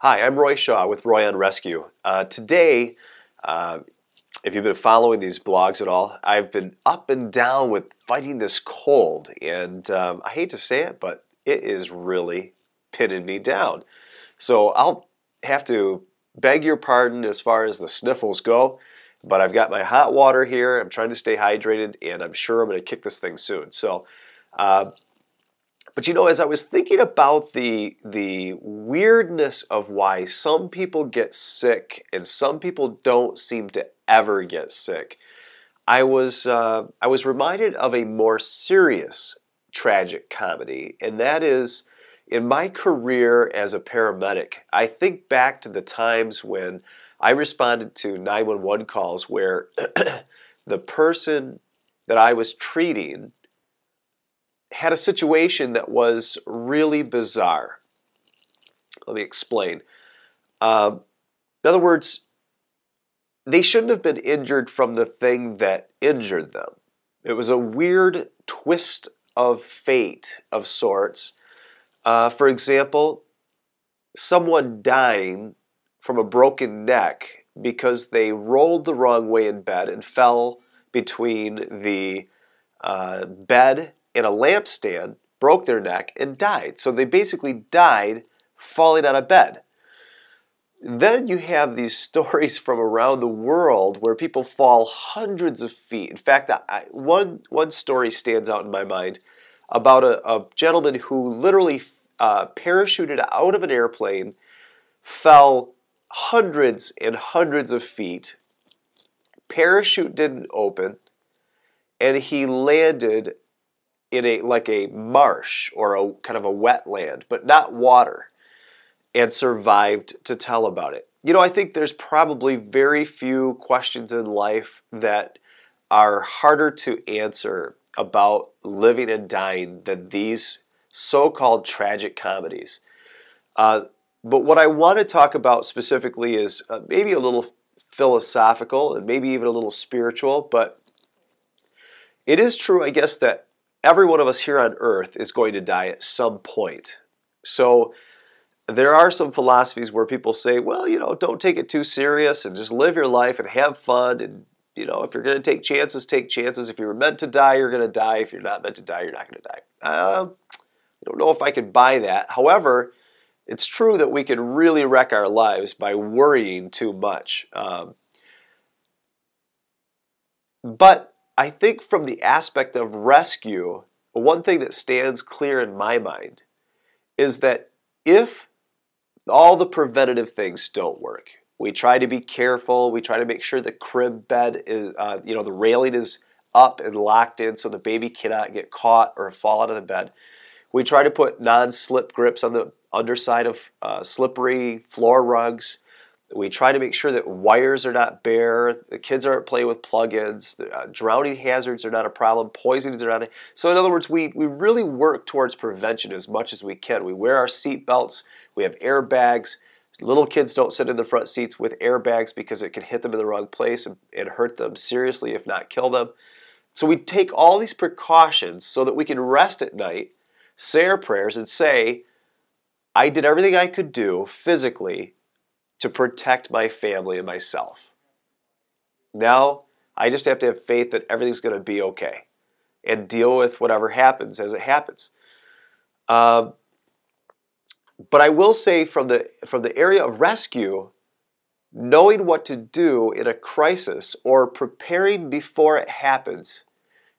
Hi, I'm Roy Shaw with Roy on Rescue. Today, if you've been following these blogs at all, I've been up and down with fighting this cold, and I hate to say it, but it is really pinning me down. So I'll have to beg your pardon as far as the sniffles go, but I've got my hot water here. I'm trying to stay hydrated, and I'm sure I'm going to kick this thing soon. So, but you know, as I was thinking about the weirdness of why some people get sick and some people don't seem to ever get sick, I was reminded of a more serious tragic comedy, and that is in my career as a paramedic. I think back to the times when I responded to 911 calls where the person that I was treating had a situation that was really bizarre. Let me explain. In other words, they shouldn't have been injured from the thing that injured them. It was a weird twist of fate of sorts. For example, someone dying from a broken neck because they rolled the wrong way in bed and fell between the bed and a lampstand, broke their neck, and died. So they basically died falling out of bed. Then you have these stories from around the world where people fall hundreds of feet. In fact, one story stands out in my mind about a gentleman who literally parachuted out of an airplane, fell hundreds and hundreds of feet, parachute didn't open, and he landed in a marsh or a kind of a wetland, but not water, and survived to tell about it. You know, I think there's probably very few questions in life that are harder to answer about living and dying than these so-called tragic comedies. But what I want to talk about specifically is maybe a little philosophical and maybe even a little spiritual, but it is true, I guess, that every one of us here on earth is going to die at some point. So there are some philosophies where people say, well, you know, don't take it too serious and just live your life and have fun. And, you know, if you're going to take chances, take chances. If you're meant to die, you're going to die. If you're not meant to die, you're not going to die. I don't know if I could buy that. However, it's true that we can really wreck our lives by worrying too much. But I think from the aspect of rescue, one thing that stands clear in my mind is that if all the preventative things don't work, we try to be careful, we try to make sure the crib bed is, the railing is up and locked in so the baby cannot get caught or fall out of the bed. We try to put non-slip grips on the underside of slippery floor rugs. We try to make sure that wires are not bare, the kids aren't playing with plug-ins, drowning hazards are not a problem, poisonings are not. So in other words, we really work towards prevention as much as we can. We wear our seat belts, we have airbags. Little kids don't sit in the front seats with airbags because it can hit them in the wrong place and hurt them seriously, if not kill them. So we take all these precautions so that we can rest at night, say our prayers, and say, I did everything I could do physically to protect my family and myself. Now, I just have to have faith that everything's going to be okay and deal with whatever happens as it happens. But I will say from the area of rescue, knowing what to do in a crisis or preparing before it happens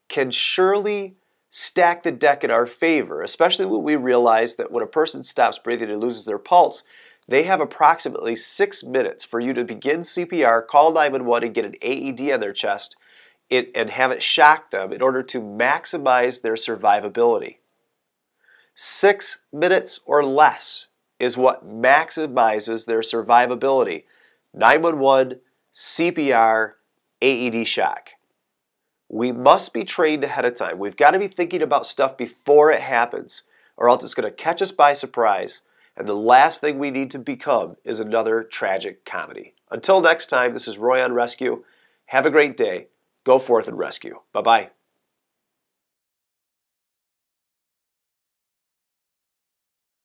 can surely stack the deck in our favor, especially when we realize that when a person stops breathing and loses their pulse, they have approximately 6 minutes for you to begin CPR, call 911, and get an AED on their chest and have it shock them in order to maximize their survivability. 6 minutes or less is what maximizes their survivability. 911, CPR, AED shock. We must be trained ahead of time. We've got to be thinking about stuff before it happens, or else it's going to catch us by surprise. And the last thing we need to become is another tragic comedy. Until next time, this is Roy on Rescue. Have a great day. Go forth and rescue. Bye-bye.